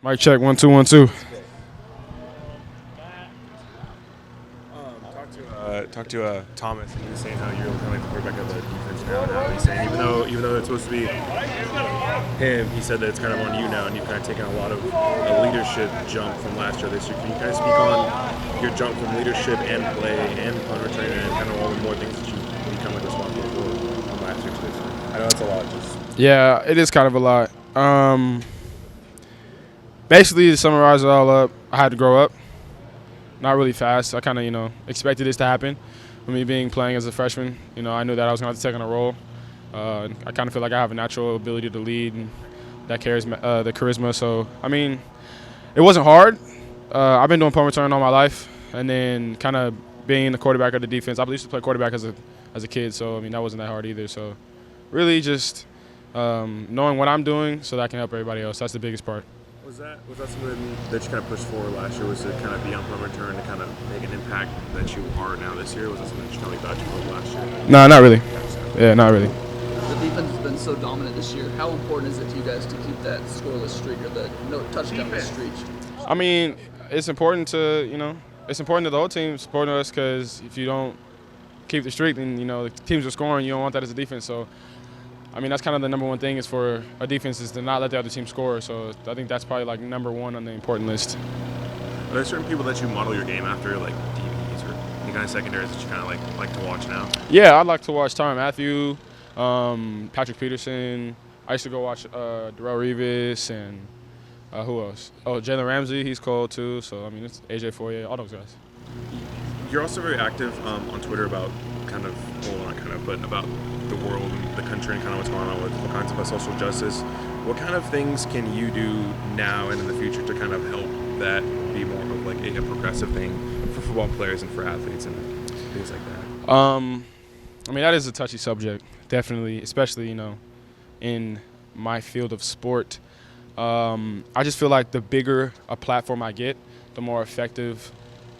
Mic check, 1 2 1 2. Talk to Thomas, and he was saying how you're looking like the quarterback of the defense now. And how he's saying even though it's supposed to be him, he said that it's kind of on you now, and you've kind of taken a lot of a leadership jump from last year this year. Can you kind of speak on your jump from leadership and play and punt return and kind of all the more things that you become like responsible for from last year to this year? I know it's a lot. Yeah, it is kind of a lot. Basically, to summarize it all up, I had to grow up. Not really fast. I kind of, expected this to happen. With me playing as a freshman, I knew that I was going to have to take on a role. I kind of feel like I have a natural ability to lead and that carries the charisma. So, it wasn't hard. I've been doing punt return all my life, and then kind of being the quarterback of the defense. I used to play quarterback as a kid, so that wasn't that hard either. So, really just knowing what I'm doing so that I can help everybody else. That's the biggest part. Was that something that you kind of pushed forward last year? Was to kind of be on punt return to kind of make an impact that you are now this year? Was that something that you kind of thought you would last year? No, not really. Yeah, not really. The defense has been so dominant this year. How important is it to you guys to keep that scoreless streak or the no touchdown streak? It's important to it's important to the whole team. It's important to us because if you don't keep the streak, then the teams are scoring. You don't want that as a defense. So. That's kind of the number one thing is for a defense is to not let the other team score. So I think that's probably like number one on the important list. Are there certain people that you model your game after, like DBs or any kind of secondaries that you kind of like to watch now? Yeah, I'd like to watch Tyrann Mathieu, Patrick Peterson. I used to go watch Darrell Revis and who else? Oh, Jalen Ramsey, he's cold too. So it's AJ Foyer, all those guys. You're also very active on Twitter about about the world and the country and kind of what's going on with all kinds of social justice. What kind of things can you do now and in the future to kind of help that be more of like a progressive thing for football players and for athletes and things like that? That is a touchy subject, definitely, especially, in my field of sport. I just feel like the bigger a platform I get, the more effective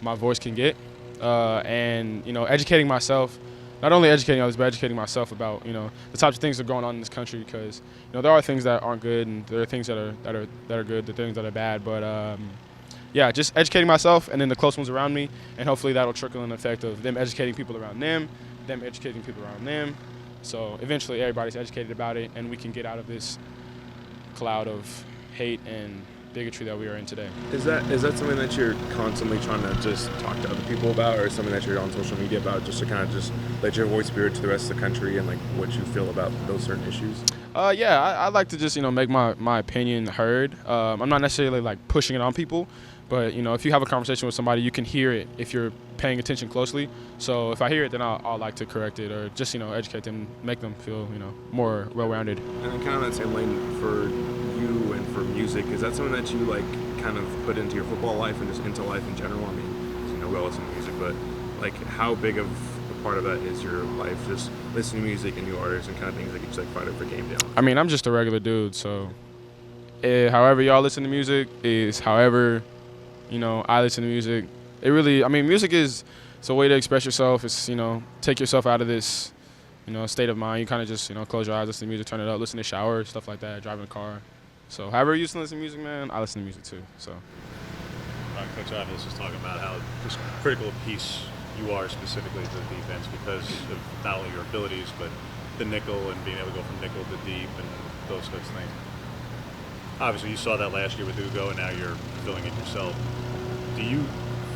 my voice can get. Educating myself, not only educating others, but educating myself about, the types of things that are going on in this country because, there are things that aren't good and there are things that are good, the things that are bad. But, just educating myself and then the close ones around me, and hopefully that'll trickle in the effect of them educating people around them educating people around them. So eventually everybody's educated about it and we can get out of this cloud of hate and bigotry that we are in today. Is that something that you're constantly trying to just talk to other people about, or something that you're on social media about, just to kind of just let your voice be heard to the rest of the country and like what you feel about those certain issues? I like to just make my opinion heard. I'm not necessarily like pushing it on people, but if you have a conversation with somebody, you can hear it if you're paying attention closely. So if I hear it, then I'll like to correct it or just educate them, make them feel more well-rounded. And then kind of that same lane for you and for music, is that something that you like kind of put into your football life and just into life in general? We all listen to music, but like how big of a part of that is your life, just listening to music and new artists and kind of things that get you like fired up for game day? I'm just a regular dude, so however y'all listen to music is however I listen to music. It really, music it's a way to express yourself. It's, take yourself out of this, state of mind. You kind of just, close your eyes, listen to music, turn it up, listen to shower, stuff like that, driving a car. So however you used to listen to music, man, I listen to music too. So. Coach Ivan was just talking about how just critical a piece you are specifically to the defense because of not only your abilities, but the nickel and being able to go from nickel to deep and those sorts of things. Obviously, you saw that last year with Ugo, and now you're filling it yourself. Do you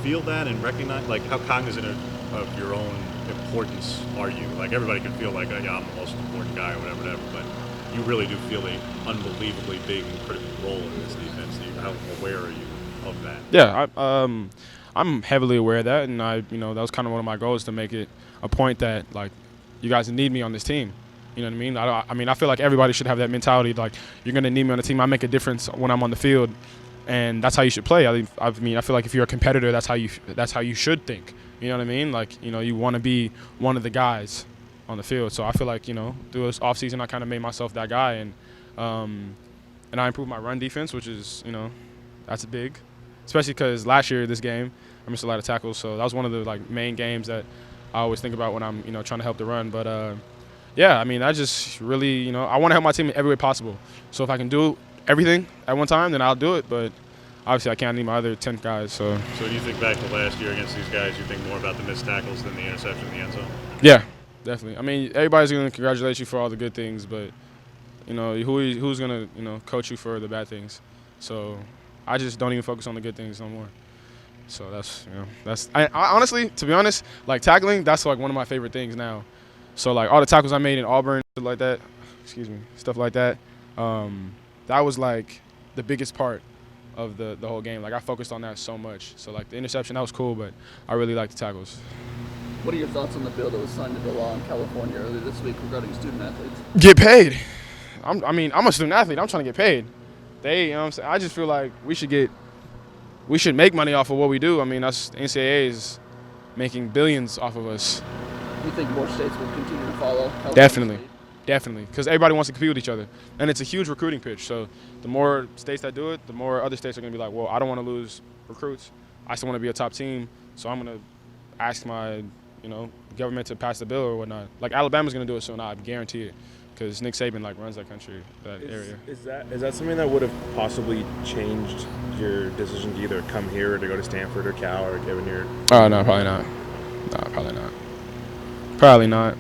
feel that and recognize, like, how cognizant of your own importance are you? Like, everybody can feel like, yeah, I'm the most important guy or whatever, but you really do feel an unbelievably big and critical role in this defense. How aware are you of that? Yeah, I'm heavily aware of that, and that was kind of one of my goals to make it a point that, like, you guys need me on this team. You know what I mean? I feel like everybody should have that mentality. Like, you're going to need me on the team. I make a difference when I'm on the field, and that's how you should play. I feel like if you're a competitor, that's how you should think. You know what I mean? Like, you want to be one of the guys on the field. So I feel like, through this offseason, I kind of made myself that guy, and I improved my run defense, which is, that's big, especially because last year this game I missed a lot of tackles. So that was one of the main games that I always think about when I'm trying to help the run. But I just really I want to help my team in every way possible. So if I can do everything at one time, then I'll do it. But obviously, I can't need my other 10 guys. So So you think back to last year against these guys, you think more about the missed tackles than the interception in the end zone? yeah, definitely. I mean, everybody's gonna congratulate you for all the good things, but who's gonna coach you for the bad things? So I just don't even focus on the good things no more. So I honestly, to be honest, like tackling, that's like one of my favorite things now. So like all the tackles I made in Auburn, stuff like that, stuff like that, that was like the biggest part of the whole game. Like I focused on that so much. So like the interception, that was cool, but I really like the tackles. What are your thoughts on the bill that was signed into law in California earlier this week regarding student athletes? Get paid. I'm a student athlete. I'm trying to get paid. What I'm saying? I just feel like we should make money off of what we do. I mean, that's NCAA is making billions off of us. Do you think more states will continue to follow California Definitely. State? Definitely, because everybody wants to compete with each other. And it's a huge recruiting pitch. So the more states that do it, the more other states are going to be like, well, I don't want to lose recruits. I still want to be a top team. So I'm going to ask my, government to pass the bill or whatnot. Like Alabama's going to do it soon, I guarantee it. Because Nick Saban runs that country, that area. Is that something that would have possibly changed your decision to either come here or to go to Stanford or Cal or given your? Oh, no, probably not. No, probably not. Probably not.